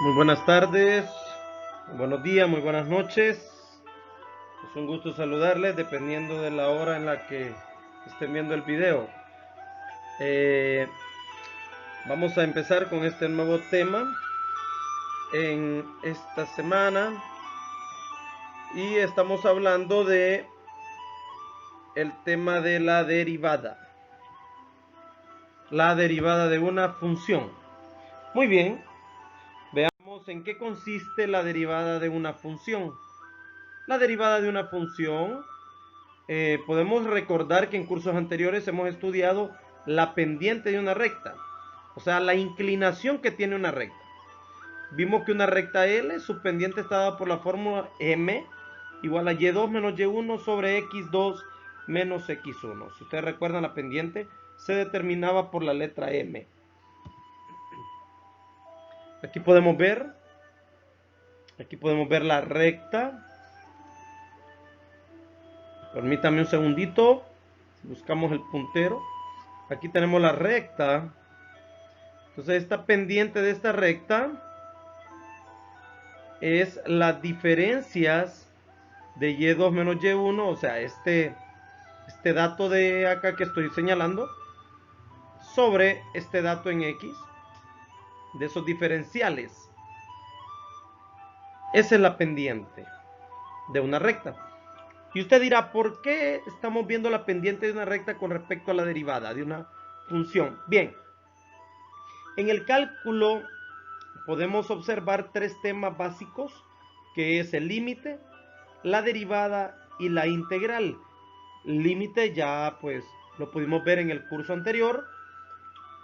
Muy buenas tardes, muy buenos días, muy buenas noches. Es un gusto saludarles dependiendo de la hora en la que estén viendo el video. Vamos a empezar con este nuevo tema en esta semana y estamos hablando de el tema de la derivada de una función. Muy bien, veamos en qué consiste la derivada de una función. La derivada de una función, podemos recordar que en cursos anteriores hemos estudiado la pendiente de una recta, o sea, la inclinación que tiene una recta. Vimos que una recta L, su pendiente está dada por la fórmula M igual a Y2 menos Y1 sobre X2 menos X1. Si ustedes recuerdan, la pendiente se determinaba por la letra M. Aquí podemos ver la recta. Permítame un segundito. Buscamos el puntero. Aquí tenemos la recta. Entonces esta pendiente de esta recta es las diferencias de Y2 menos Y1, o sea, este dato de acá que estoy señalando, sobre este dato en X, de esos diferenciales. Esa es la pendiente de una recta. Y usted dirá, ¿por qué estamos viendo la pendiente de una recta con respecto a la derivada de una función? Bien, en el cálculo podemos observar tres temas básicos, que es el límite, la derivada y la integral. Límite ya pues lo pudimos ver en el curso anterior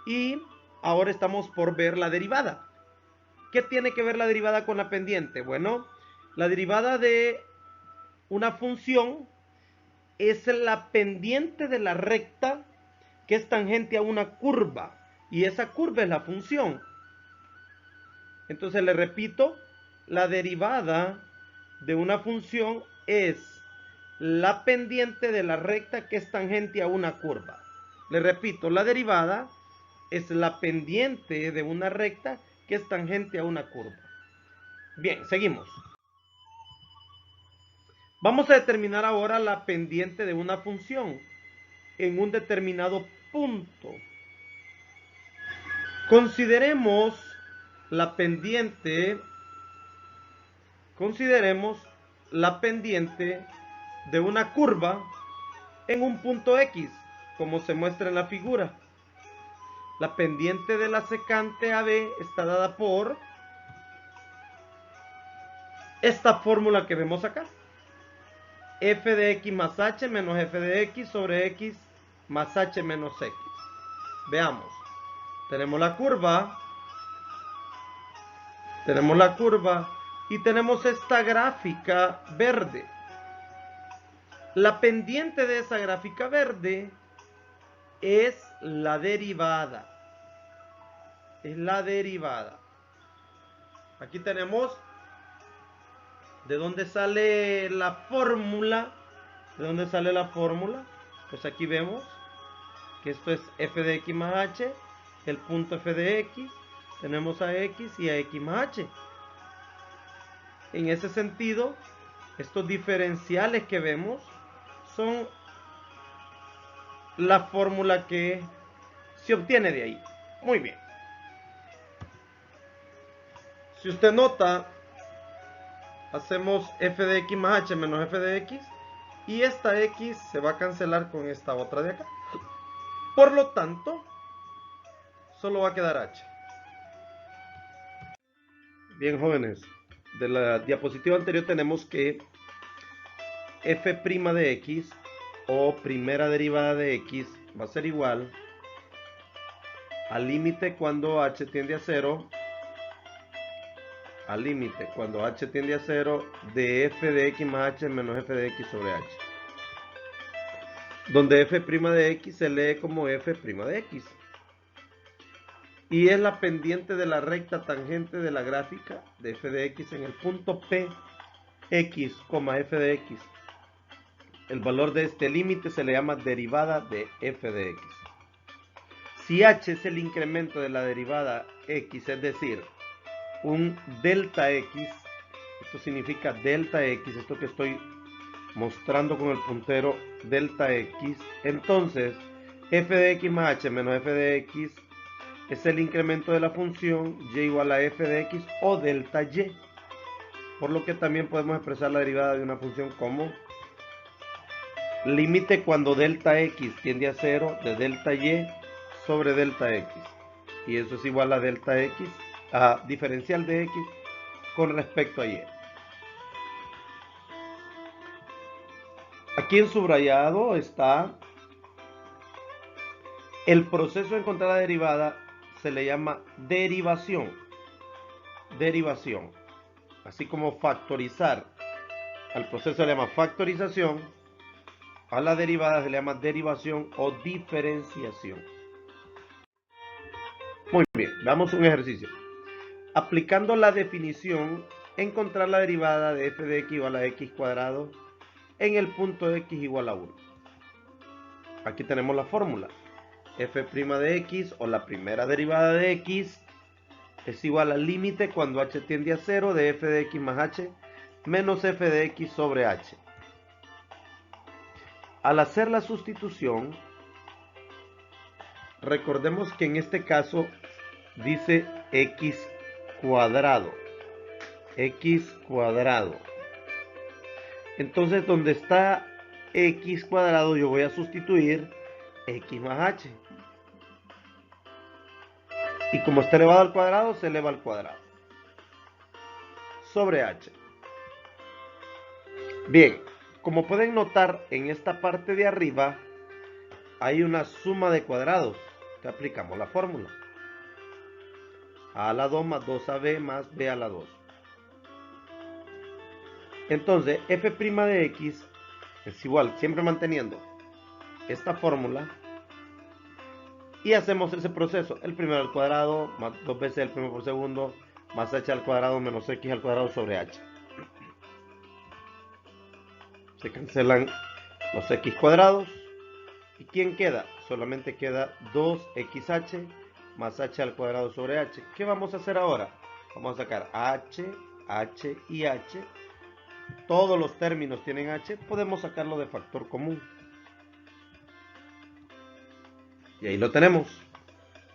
y ahora estamos por ver la derivada. ¿Qué tiene que ver la derivada con la pendiente? Bueno, la derivada de una función es la pendiente de la recta que es tangente a una curva, y esa curva es la función. Entonces le repito, la derivada de una función es la pendiente de la recta que es tangente a una curva. Le repito, la derivada es la pendiente de una recta que es tangente a una curva. Bien, seguimos. Vamos a determinar ahora la pendiente de una función en un determinado punto. Consideremos la pendiente de una curva en un punto X, como se muestra en la figura. La pendiente de la secante AB está dada por esta fórmula que vemos acá. F de X más H menos F de X sobre X más H menos X. Veamos. Tenemos la curva y tenemos esta gráfica verde. La pendiente de esa gráfica verde es la derivada. Aquí tenemos de dónde sale la fórmula. Pues aquí vemos que esto es f de x más h, el punto f de x, tenemos a x y a x más h. En ese sentido, estos diferenciales que vemos son la fórmula que se obtiene de ahí. Muy bien. Si usted nota, hacemos f de x más h menos f de x, y esta x se va a cancelar con esta otra de acá. Por lo tanto, solo va a quedar h. Bien, jóvenes, de la diapositiva anterior tenemos que f' de x o primera derivada de x va a ser igual al límite cuando h tiende a 0, de f de x más h menos f de x sobre h, donde f' de x se lee como f' de x y es la pendiente de la recta tangente de la gráfica de f de x en el punto P x, f de x. El valor de este límite se le llama derivada de f de x. Si h es el incremento de la derivada x, es decir, un delta x. Esto significa delta x, esto que estoy mostrando con el puntero, delta x. Entonces, f de x más h menos f de x es el incremento de la función y igual a f de x o delta y. Por lo que también podemos expresar la derivada de una función como límite cuando delta x tiende a 0 de delta y sobre delta x. Y eso es igual a delta x, a diferencial de x con respecto a y. Aquí en subrayado está el proceso de encontrar la derivada, se le llama derivación. Derivación. Así como factorizar, al proceso se le llama factorización, a la derivada se le llama derivación o diferenciación. Muy bien, veamos un ejercicio. Aplicando la definición, encontrar la derivada de f de x igual a x cuadrado en el punto x igual a 1. Aquí tenemos la fórmula. F' de x o la primera derivada de x es igual al límite cuando h tiende a 0 de f de x más h menos f de x sobre h. Al hacer la sustitución, recordemos que en este caso dice x cuadrado. X cuadrado. Entonces, donde está x cuadrado, yo voy a sustituir x más h. Y como está elevado al cuadrado, se eleva al cuadrado. Sobre h. Bien, como pueden notar, en esta parte de arriba hay una suma de cuadrados. Que aplicamos la fórmula. A a la 2 más 2ab más b a la 2. Entonces, f' de x es igual, siempre manteniendo esta fórmula. Y hacemos ese proceso. El primero al cuadrado, más 2 veces el primero por segundo, más h al cuadrado menos x al cuadrado sobre h. Se cancelan los x cuadrados. ¿Y quién queda? Solamente queda 2xh más h al cuadrado sobre h. ¿Qué vamos a hacer ahora? Vamos a sacar h, h y h. Todos los términos tienen h. Podemos sacarlo de factor común. Y ahí lo tenemos.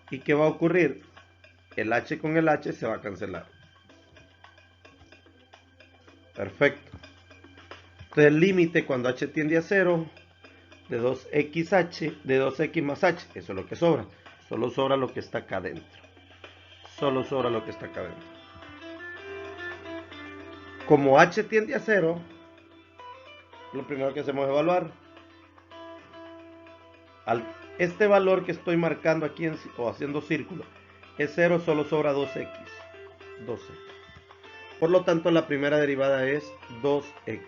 ¿Y qué va a ocurrir? El h con el h se va a cancelar. Perfecto. Entonces el límite cuando h tiende a 0 de 2xh, de 2x más h, eso es lo que sobra. Solo sobra lo que está acá adentro. Solo sobra lo que está acá adentro. Como h tiende a 0, lo primero que hacemos es evaluar. Este valor que estoy marcando aquí o haciendo círculo es 0, solo sobra 2x. 2x. Por lo tanto, la primera derivada es 2x.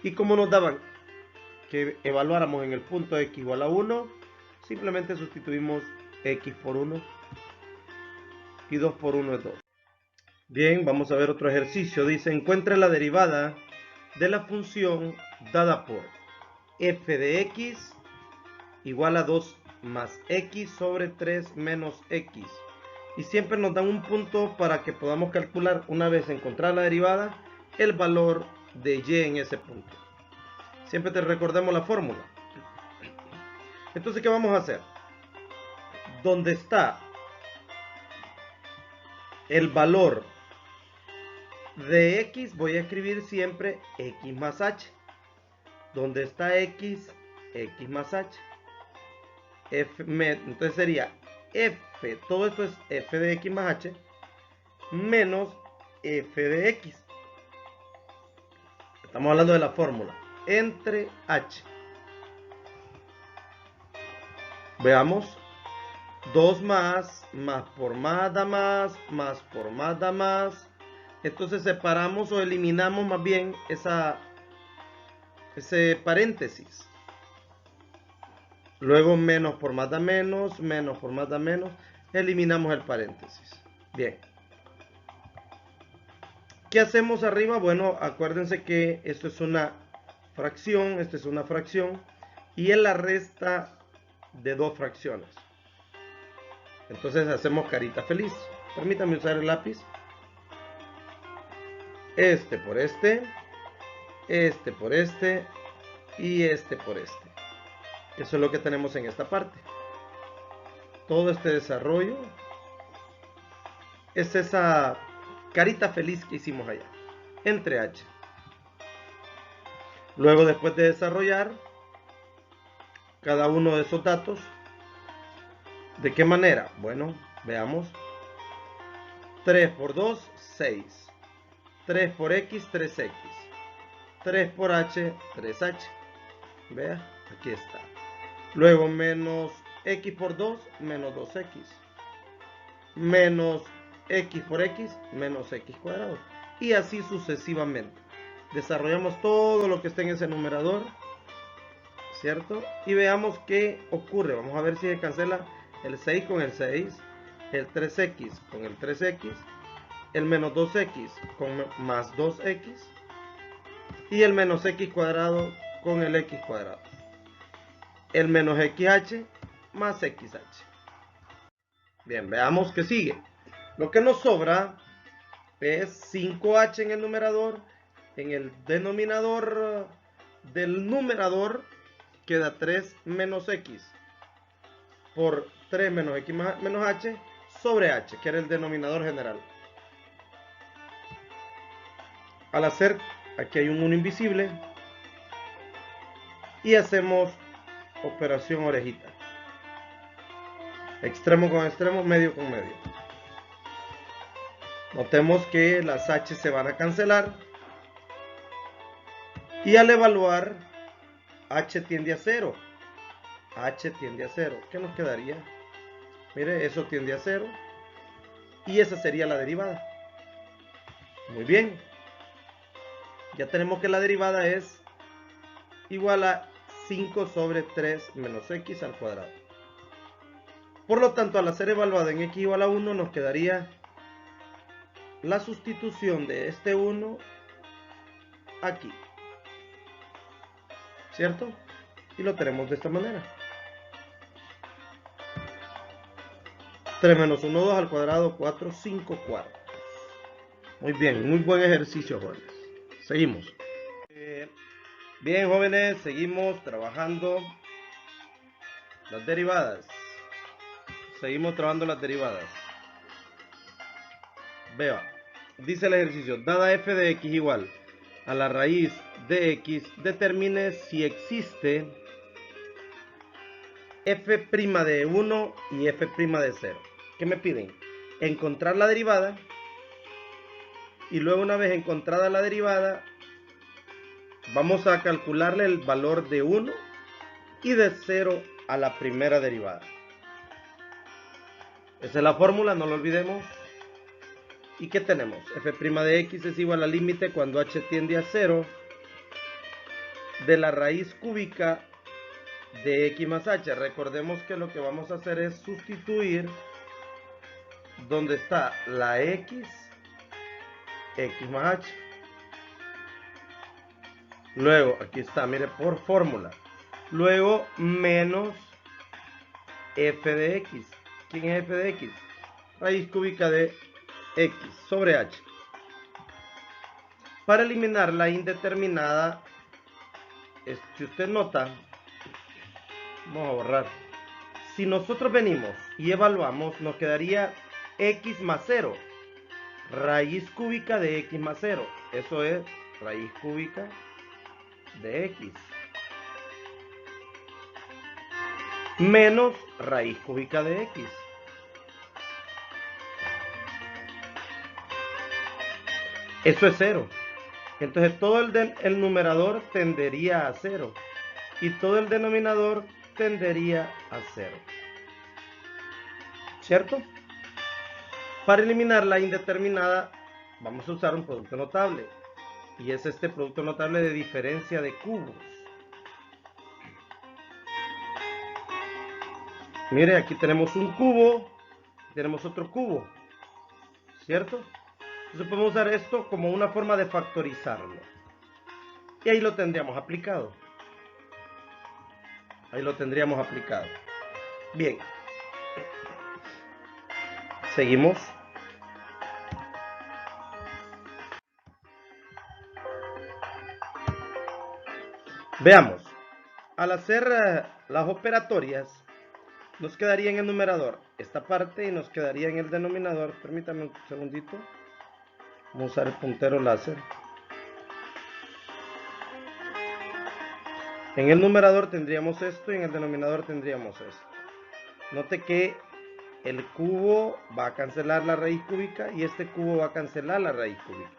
Y como nos daban que evaluáramos en el punto x igual a 1, simplemente sustituimos x por 1 y 2 por 1 es 2. Bien, vamos a ver otro ejercicio. Dice, encuentre la derivada de la función dada por f de x igual a 2 más x sobre 3 menos x. Y siempre nos dan un punto para que podamos calcular, una vez encontrada la derivada, el valor de y en ese punto. Siempre te recordemos la fórmula. Entonces, ¿qué vamos a hacer? Donde está el valor de x, voy a escribir siempre x más h. Donde está x, x más h. Entonces sería f, todo esto es f de x más h, menos f de x. Estamos hablando de la fórmula. Entre h. Veamos. 2 más por más da más por más da más. Entonces separamos o eliminamos más bien ese paréntesis. Luego menos por más da menos por más da menos. Eliminamos el paréntesis. Bien. ¿Qué hacemos arriba? Bueno, acuérdense que esto es una fracción, esta es una fracción. Y es la resta de dos fracciones. Entonces hacemos carita feliz. Permítanme usar el lápiz. este por este por este y este por este. Eso es lo que tenemos en esta parte. Todo este desarrollo es esa carita feliz que hicimos allá, entre H. Luego, después de desarrollar cada uno de esos datos, ¿de qué manera? Bueno, veamos. 3 por 2, 6. 3 por X, 3X. 3 por H, 3H. Vea, aquí está. Luego menos X por 2, menos 2X. Menos X por X, menos X cuadrado. Y así sucesivamente. Desarrollamos todo lo que está en ese numerador, ¿cierto? Y veamos qué ocurre. Vamos a ver si se cancela el 6 con el 6, el 3X con el 3X, el menos 2X con más 2X y el menos X cuadrado con el X cuadrado. El menos XH más XH. Bien, veamos qué sigue. Lo que nos sobra es 5H en el numerador. En el denominador del numerador queda 3 menos X por 3 menos X menos H sobre H, que era el denominador general. Al hacer, aquí hay un 1 invisible y hacemos operación orejita. Extremo con extremo, medio con medio. Notemos que las H se van a cancelar y al evaluar H tiende a 0. H tiende a 0. ¿Qué nos quedaría? Mire, eso tiende a 0 y esa sería la derivada. Muy bien. Ya tenemos que la derivada es igual a 5 sobre 3 menos X al cuadrado. Por lo tanto, al hacer evaluada en X igual a 1, nos quedaría la sustitución de este 1 aquí, ¿cierto? Y lo tenemos de esta manera. 3 menos 1, 2 al cuadrado, 4, 5 cuartos. Muy bien, muy buen ejercicio, jóvenes. Seguimos. Bien, jóvenes, seguimos trabajando las derivadas. Seguimos trabajando las derivadas. Vea, dice el ejercicio, dada f de x igual a la raíz de x, determine si existe f' de 1 y f' de 0. ¿Qué me piden? Encontrar la derivada y luego, una vez encontrada la derivada, vamos a calcularle el valor de 1 y de 0 a la primera derivada. Esa es la fórmula, no lo olvidemos. ¿Y qué tenemos? f' de x es igual al límite cuando h tiende a 0 de la raíz cúbica de x más h. Recordemos que lo que vamos a hacer es sustituir donde está la x más h. Luego, aquí está, mire, por fórmula. Luego, menos f de x. ¿Quién es f de x? Raíz cúbica de x sobre h. Para eliminar la indeterminada, si usted nota, vamos a borrar. Si nosotros venimos y evaluamos, nos quedaría x más 0. Raíz cúbica de x más 0. Eso es raíz cúbica de x. Menos raíz cúbica de x. Eso es 0. Entonces todo el numerador tendería a 0. Y todo el denominador tendería a 0. ¿Cierto? Para eliminar la indeterminada, vamos a usar un producto notable. Y es este producto notable de diferencia de cubos. Mire, aquí tenemos un cubo, tenemos otro cubo, ¿cierto? Entonces podemos usar esto como una forma de factorizarlo. Y ahí lo tendríamos aplicado. Ahí lo tendríamos aplicado. Bien. Seguimos. Veamos. Al hacer las operatorias, nos quedaría en el numerador esta parte y nos quedaría en el denominador. Permítame un segundito. Vamos a usar el puntero láser. En el numerador tendríamos esto y en el denominador tendríamos esto. Note que el cubo va a cancelar la raíz cúbica y este cubo va a cancelar la raíz cúbica.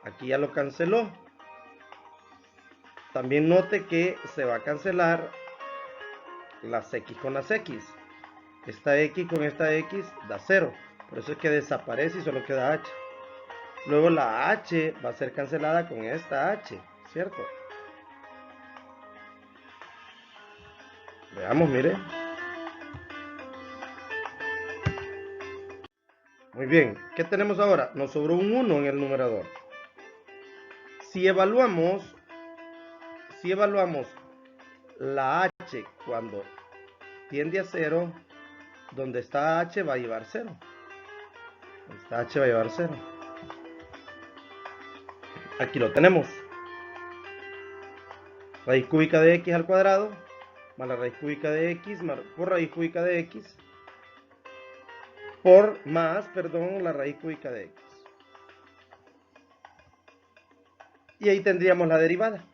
Aquí ya lo canceló. También note que se va a cancelar las X con las X. Esta X con esta X da 0. Por eso es que desaparece y solo queda H. Luego la H va a ser cancelada con esta H, ¿cierto? Veamos, mire. Muy bien, ¿qué tenemos ahora? Nos sobró un 1 en el numerador. Si evaluamos la H cuando tiende a 0, donde está H va a llevar 0. Donde está H va a llevar 0. Aquí lo tenemos. Raíz cúbica de X al cuadrado más la raíz cúbica de X por raíz cúbica de X la raíz cúbica de X. Y ahí tendríamos la derivada.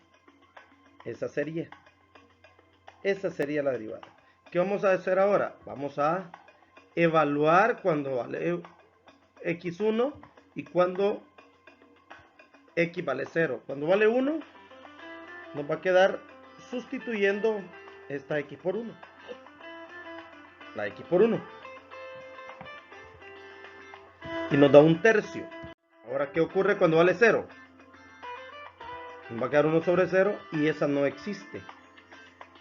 Esa sería la derivada. ¿Qué vamos a hacer ahora? Vamos a evaluar cuando vale x1 y cuando x vale 0. Cuando vale 1, nos va a quedar sustituyendo esta x por 1. La x por 1. Y nos da 1/3. Ahora, ¿qué ocurre cuando vale 0? Nos va a quedar 1 sobre 0 y esa no existe.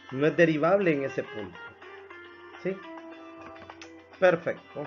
No es derivable en ese punto. ¿Sí? Perfecto.